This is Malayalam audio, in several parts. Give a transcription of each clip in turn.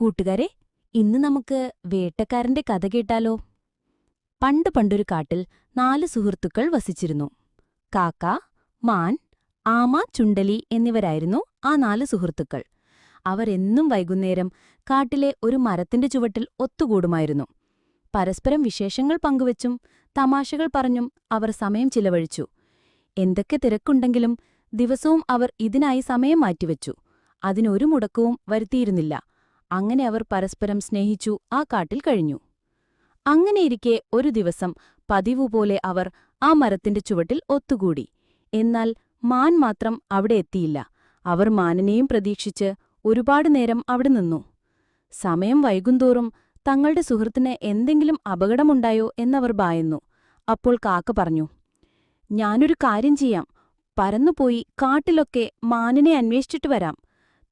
കൂട്ടുകാരെ, ഇന്ന് നമുക്ക് വേട്ടക്കാരന്റെ കഥ കേട്ടാലോ? പണ്ട് പണ്ടൊരു കാട്ടിൽ 4 സുഹൃത്തുക്കൾ വസിച്ചിരുന്നു. കാക്ക, മാൻ, ആമ, ചുണ്ടലി എന്നിവരായിരുന്നു ആ 4 സുഹൃത്തുക്കൾ. അവരെന്നും വൈകുന്നേരം കാട്ടിലെ ഒരു മരത്തിന്റെ ചുവട്ടിൽ ഒത്തുകൂടുമായിരുന്നു. പരസ്പരം വിശേഷങ്ങൾ പങ്കുവച്ചും തമാശകൾ പറഞ്ഞും അവർ സമയം ചിലവഴിച്ചു. എന്തൊക്കെ തിരക്കുണ്ടെങ്കിലും ദിവസവും അവർ ഇതിനായി സമയം മാറ്റിവെച്ചു. അതിനൊരു മുടക്കവും വരുത്തിയിരുന്നില്ല. അങ്ങനെ അവർ പരസ്പരം സ്നേഹിച്ചു ആ കാട്ടിൽ കഴിഞ്ഞു. അങ്ങനെയിരിക്കെ ഒരു ദിവസം പതിവുപോലെ അവർ ആ മരത്തിന്റെ ചുവട്ടിൽ ഒത്തുകൂടി. എന്നാൽ മാൻ മാത്രം അവിടെ എത്തിയില്ല. അവർ മാനിനെയും പ്രതീക്ഷിച്ച് ഒരുപാട് നേരം അവിടെ നിന്നു. സമയം വൈകുന്തോറും തങ്ങളുടെ സുഹൃത്തിന് എന്തെങ്കിലും അപകടമുണ്ടായോ എന്നവർ ഭയന്നു. അപ്പോൾ കാക്ക പറഞ്ഞു, "ഞാനൊരു കാര്യം ചെയ്യാം. പരന്നുപോയി കാട്ടിലൊക്കെ മാനിനെ അന്വേഷിച്ചിട്ട് വരാം.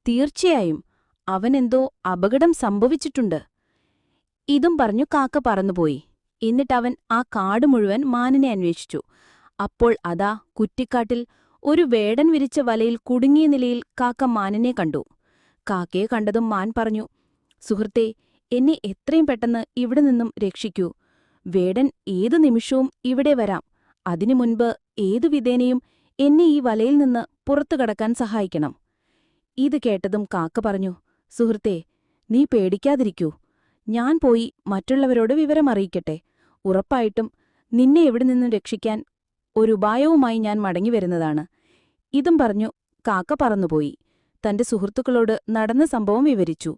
തീർച്ചയായും അവനെന്തോ അപകടം സംഭവിച്ചിട്ടുണ്ട്." ഇതും പറഞ്ഞു കാക്ക പറന്നുപോയി. എന്നിട്ടവൻ ആ കാട് മുഴുവൻ മാനിനെ അന്വേഷിച്ചു. അപ്പോൾ അതാ കുറ്റിക്കാട്ടിൽ ഒരു വേടൻ വിരിച്ച വലയിൽ കുടുങ്ങിയ നിലയിൽ കാക്ക മാനിനെ കണ്ടു. കാക്കയെ കണ്ടതും മാൻ പറഞ്ഞു, "സുഹൃത്തേ, എന്നെ എത്രയും പെട്ടെന്ന് ഇവിടെ നിന്നും രക്ഷിക്കൂ. വേടൻ ഏതു നിമിഷവും ഇവിടെ വരാം. അതിനു മുൻപ് ഏതു വിധേനയും എന്നെ ഈ വലയിൽ നിന്ന് പുറത്തു കടക്കാൻ സഹായിക്കണം." ഇത് കേട്ടതും കാക്ക പറഞ്ഞു, "സുഹൃത്തേ, നീ പേടിക്കാതിരിക്കൂ. ഞാൻ പോയി മറ്റുള്ളവരോട് വിവരമറിയിക്കട്ടെ. ഉറപ്പായിട്ടും നിന്നെ എവിടെ നിന്നും രക്ഷിക്കാൻ ഒരുപായവുമായി ഞാൻ മടങ്ങിവരുന്നതാണ്." ഇതും പറഞ്ഞു കാക്ക പറന്നുപോയി. തന്റെ സുഹൃത്തുക്കളോട് നടന്ന സംഭവം വിവരിച്ചു.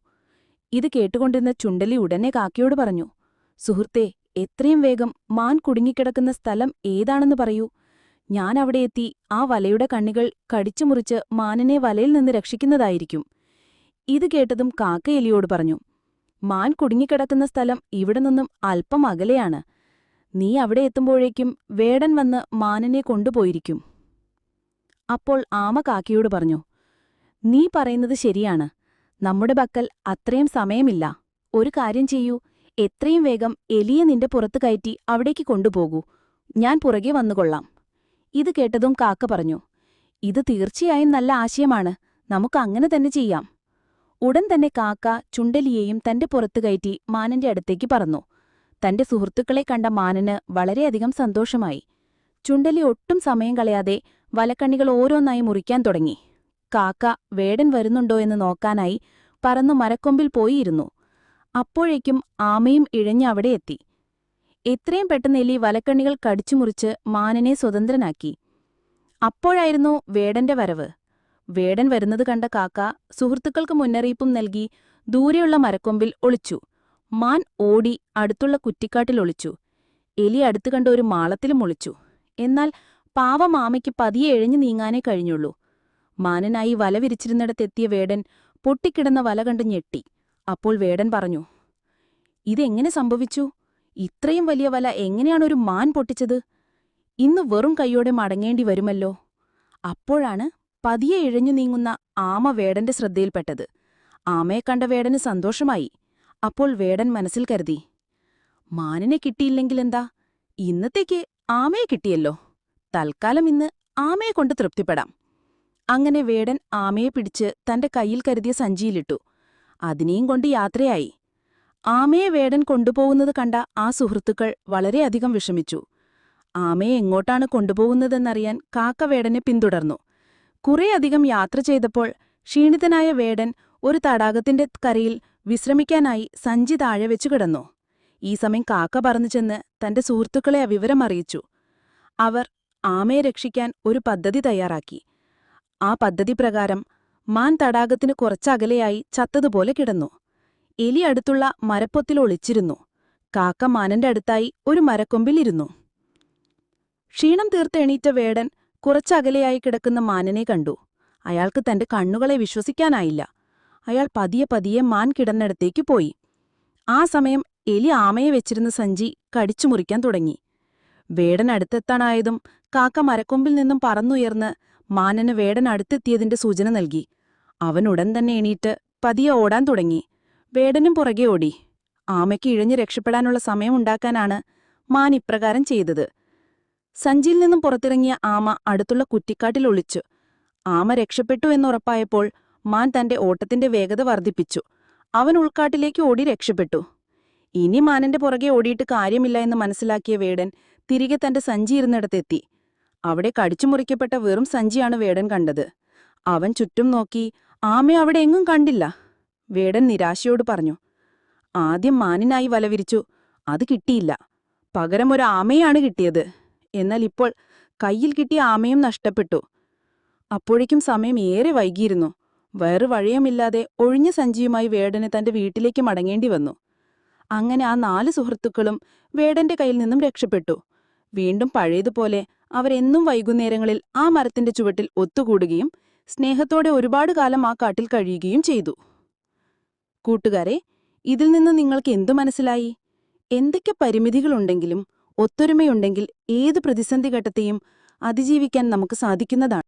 ഇത് കേട്ടുകൊണ്ടിരുന്ന ചുണ്ടലി ഉടനെ കാക്കയോട് പറഞ്ഞു, "സുഹൃത്തേ, എത്രയും വേഗം മാൻ കുടുങ്ങിക്കിടക്കുന്ന സ്ഥലം ഏതാണെന്ന് പറയൂ. ഞാൻ അവിടെ എത്തി ആ വലയുടെ കണ്ണികൾ കടിച്ചുമുറിച്ച് മാനിനെ വലയിൽ നിന്ന് രക്ഷിക്കുന്നതായിരിക്കും." ഇത് കേട്ടതും കാക്ക എലിയോട് പറഞ്ഞു, "മാൻ കുടുങ്ങിക്കിടക്കുന്ന സ്ഥലം ഇവിടെ നിന്നും അല്പം അകലെയാണ്. നീ അവിടെ എത്തുമ്പോഴേക്കും വേടൻ വന്ന് മാനിനെ കൊണ്ടുപോയിരിക്കും." അപ്പോൾ ആമ കാക്കയോട് പറഞ്ഞു, "നീ പറയുന്നത് ശരിയാണ്. നമ്മുടെ പക്കൽ അത്രയും സമയമില്ല. ഒരു കാര്യം ചെയ്യൂ. എത്രയും വേഗം എലിയെ നിന്റെ പുറത്തു കയറ്റി അവിടേക്ക് കൊണ്ടുപോകൂ. ഞാൻ പുറകെ വന്നുകൊള്ളാം." ഇത് കേട്ടതും കാക്ക പറഞ്ഞു, "ഇത് തീർച്ചയായും നല്ല ആശയമാണ്. നമുക്ക് അങ്ങനെ തന്നെ ചെയ്യാം." ഉടൻ തന്നെ കാക്ക ചുണ്ടലിയെയും തന്റെ പുറത്തു കയറ്റി മാനിന്റെ അടുത്തേക്ക് പറന്നു. തന്റെ സുഹൃത്തുക്കളെ കണ്ട മാനിന് വളരെയധികം സന്തോഷമായി. ചുണ്ടലി ഒട്ടും സമയം കളയാതെ വലക്കണ്ണികൾ ഓരോന്നായി മുറിക്കാൻ തുടങ്ങി. കാക്ക വേടൻ വരുന്നുണ്ടോ എന്ന് നോക്കാനായി പറന്നു മരക്കൊമ്പിൽ പോയിരുന്നു. അപ്പോഴേക്കും ആമയും ഇഴഞ്ഞ് അവിടെ എത്തി. എത്രയും പെട്ടെന്ന് എലി വലക്കണ്ണികൾ കടിച്ചുമുറിച്ച് മാനിനെ സ്വതന്ത്രനാക്കി. അപ്പോഴായിരുന്നു വേടന്റെ വരവ്. വേടൻ വരുന്നത് കണ്ട കാക്ക സുഹൃത്തുക്കൾക്ക് മുന്നറിയിപ്പും നൽകി ദൂരെയുള്ള മരക്കൊമ്പിൽ ഒളിച്ചു. മാൻ ഓടി അടുത്തുള്ള കുറ്റിക്കാട്ടിൽ ഒളിച്ചു. എലി അടുത്തു കണ്ട ഒരു മാളത്തിലും ഒളിച്ചു. എന്നാൽ പാവം ആമയ്ക്ക് പതിയെ എഴഞ്ഞു നീങ്ങാനേ കഴിഞ്ഞുള്ളൂ. മാനിനായി വല വിരിച്ചിരുന്നിടത്തെത്തിയ വേടൻ പൊട്ടിക്കിടന്ന വല കണ്ട് ഞെട്ടി. അപ്പോൾ വേടൻ പറഞ്ഞു, "ഇതെങ്ങനെ സംഭവിച്ചു? ഇത്രയും വലിയ വല എങ്ങനെയാണ് ഒരു മാൻ പൊട്ടിച്ചത്? ഇന്ന് വെറും കൈയോടെ മടങ്ങേണ്ടി വരുമല്ലോ." അപ്പോഴാണ് പതിയെ ഇഴഞ്ഞു നീങ്ങുന്ന ആമ വേടന്റെ ശ്രദ്ധയിൽപ്പെട്ടത്. ആമയെ കണ്ട വേടന് സന്തോഷമായി. അപ്പോൾ വേടൻ മനസ്സിൽ കരുതി, "മാനിനെ കിട്ടിയില്ലെങ്കിലെന്താ? ഇന്നത്തേക്ക് ആമയെ കിട്ടിയല്ലോ. തൽക്കാലം ഇന്ന് ആമയെ കൊണ്ട് തൃപ്തിപ്പെടാം." അങ്ങനെ വേടൻ ആമയെ പിടിച്ച് തന്റെ കയ്യിൽ കരുതിയ സഞ്ചിയിലിട്ടു. അതിനെയും കൊണ്ട് യാത്രയായി. ആമയെ വേടൻ കൊണ്ടുപോകുന്നത് കണ്ട ആ സുഹൃത്തുക്കൾ വളരെയധികം വിഷമിച്ചു. ആമയെ എങ്ങോട്ടാണ് കൊണ്ടുപോകുന്നതെന്നറിയാൻ കാക്ക വേടനെ പിന്തുടർന്നു. കുറേയധികം യാത്ര ചെയ്തപ്പോൾ ക്ഷീണിതനായ വേടൻ ഒരു തടാകത്തിന്റെ കരയിൽ വിശ്രമിക്കാനായി സഞ്ചി താഴെ വെച്ചു കിടന്നു. ഈ സമയം കാക്ക പറന്നു ചെന്ന് തന്റെ സുഹൃത്തുക്കളെ വിവരമറിയിച്ചു. അവർ ആമയെ രക്ഷിക്കാൻ ഒരു പദ്ധതി തയ്യാറാക്കി. ആ പദ്ധതി പ്രകാരം മാൻ തടാകത്തിന് കുറച്ചകലെയായി ചത്തതുപോലെ കിടന്നു. എലി അടുത്തുള്ള മരപ്പൊത്തിൽ ഒളിച്ചിരുന്നു. കാക്ക മാനന്റെ അടുത്തായി ഒരു മരക്കൊമ്പിൽ ഇരുന്നു. ക്ഷീണം തീർത്ത് എണീറ്റ വേടൻ കുറച്ചകലെയായി കിടക്കുന്ന മാനിനെ കണ്ടു. അയാൾക്ക് തന്റെ കണ്ണുകളെ വിശ്വസിക്കാനായില്ല. അയാൾ പതിയെ പതിയെ മാൻ കിടന്നിടത്തേക്ക് പോയി. ആ സമയം എലി ആമയെ വെച്ചിരുന്ന സഞ്ചി കടിച്ചു മുറിക്കാൻ തുടങ്ങി. വേടൻ അടുത്തെത്താനായതും കാക്ക മരക്കൊമ്പിൽ നിന്നും പറന്നുയർന്ന് മാനന് വേടൻ അടുത്തെത്തിയതിന്റെ സൂചന നൽകി. അവൻ ഉടൻ തന്നെ എണീറ്റ് പതിയെ ഓടാൻ തുടങ്ങി. വേടനും പുറകെ ഓടി. ആമയ്ക്ക് ഇഴഞ്ഞു രക്ഷപ്പെടാനുള്ള സമയമുണ്ടാക്കാനാണ് മാൻ ഇപ്രകാരം ചെയ്തത്. സഞ്ചിയിൽ നിന്നും പുറത്തിറങ്ങിയ ആമ അടുത്തുള്ള കുറ്റിക്കാട്ടിൽ ഒളിച്ചു. ആമ രക്ഷപ്പെട്ടു എന്നുറപ്പായപ്പോൾ മാൻ തന്റെ ഓട്ടത്തിന്റെ വേഗത വർദ്ധിപ്പിച്ചു. അവൻ ഉൾക്കാട്ടിലേക്ക് ഓടി രക്ഷപ്പെട്ടു. ഇനി മാനന്റെ പുറകെ ഓടിയിട്ട് കാര്യമില്ല എന്ന് മനസ്സിലാക്കിയ വേടൻ തിരികെ തന്റെ സഞ്ചി ഇരുന്നിടത്തെത്തി. അവിടെ കടിച്ചു മുറിക്കപ്പെട്ട വെറും സഞ്ചിയാണ് വേടൻ കണ്ടത്. അവൻ ചുറ്റും നോക്കി ആമയെ അവിടെ എങ്ങും കണ്ടില്ല. വേടൻ നിരാശയോട് പറഞ്ഞു, ആദ്യം മാനിനായി വലവിരിച്ചു, അത് കിട്ടിയില്ല. പകരം ഒരു ആമയാണ് കിട്ടിയത്. എന്നാൽ ഇപ്പോൾ കയ്യിൽ കിട്ടിയ ആമയും നഷ്ടപ്പെട്ടു. അപ്പോഴേക്കും സമയം ഏറെ വൈകിയിരുന്നു. വേറെ വഴിയുമില്ലാതെ ഒഴിഞ്ഞ സഞ്ചിയുമായി വേടന് തന്റെ വീട്ടിലേക്ക് മടങ്ങേണ്ടി വന്നു. അങ്ങനെ ആ 4 സുഹൃത്തുക്കളും വേടന്റെ കയ്യിൽ നിന്നും രക്ഷപ്പെട്ടു. വീണ്ടും പഴയതുപോലെ അവരെന്നും വൈകുന്നേരങ്ങളിൽ ആ മരത്തിന്റെ ചുവട്ടിൽ ഒത്തുകൂടുകയും സ്നേഹത്തോടെ ഒരുപാട് കാലം ആ കാട്ടിൽ കഴിയുകയും ചെയ്തു. കൂട്ടുകാരെ, ഇതിൽ നിന്ന് നിങ്ങൾക്ക് എന്തു മനസ്സിലായി? എന്തൊക്കെ പരിമിതികളുണ്ടെങ്കിലും ഒത്തൊരുമയുണ്ടെങ്കിൽ ഏത് പ്രതിസന്ധി ഘട്ടത്തെയും അതിജീവിക്കാൻ നമുക്ക് സാധിക്കുന്നതാണ്.